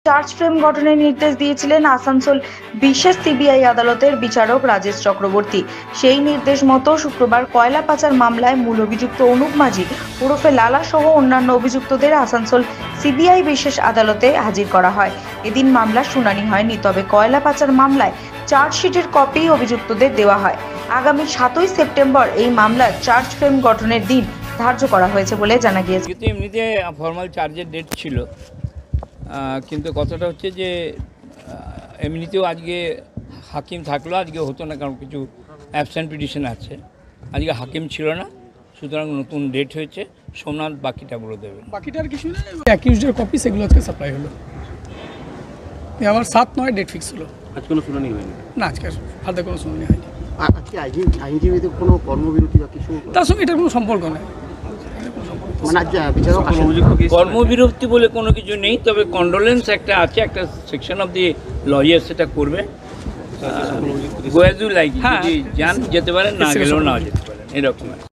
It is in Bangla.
চার্জ ফ্রেম গঠনের নির্দেশ দিয়েছিলেন আসানসোল বিশেষ সিবিআই আদালতের বিচারক রাজেশ চক্রবর্তী। সেই নির্দেশ মতো শুক্রবার কয়লা পাচার মামলায় মূল অভিযুক্ত অনুপ মাঝি ওরফে লালা সহ অন্যান্য অভিযুক্তদের আসানসোল সিবিআই বিশেষ আদালতে হাজির করা হয়। এদিন মামলার শুনানি হয়নি, তবে কয়লা পাচার মামলায় চার্জশিটের কপি অভিযুক্তদের দেওয়া হয়। আগামী 7ই সেপ্টেম্বর এই মামলার চার্জ ফ্রেম গঠনের দিন ধার্য করা হয়েছে বলে জানা গিয়েছে। কিন্তু এমনিতে ফর্মাল চার্জের ডেট ছিল, কিন্তু কথাটা হচ্ছে যে এমনিতেও আজকে হাকিম থাকলেও আজকে হতো না, কারণ কিছু অ্যাবসেন্ট পিটিশন আছে। আজকে হাকিম ছিল না, সুতরাং নতুন ডেট হয়েছে। সোমনাথ বাকিটা বলে দেবে। বাকিটার কিছু না, অ্যাকিউজডের কপি সেগুলো আজকে সাপ্লাই হলো। আবার 7-9 ডেট ফিক্স হলো। আজ কোনো শুনানি হয়নি? না, আজকে হাতে কোনো শুনানি হয়নি। আজকে আইনজীবীদের কোনো কর্মবিরতি বা কিছু? তার সঙ্গে এটার কোনো সম্পর্ক নেই। মানে আজ বিচারক কর্মবিরতি বলে কোনো কিছু নেই, তবে কন্ডোলেন্স একটা আছে, একটা সেকশন অফ দি লয়ার সেটা করবে। গোয়াজু লাইক যদি যান যেতে পারেন, না গেলেও না যেতে পারেন, এরকম আছে।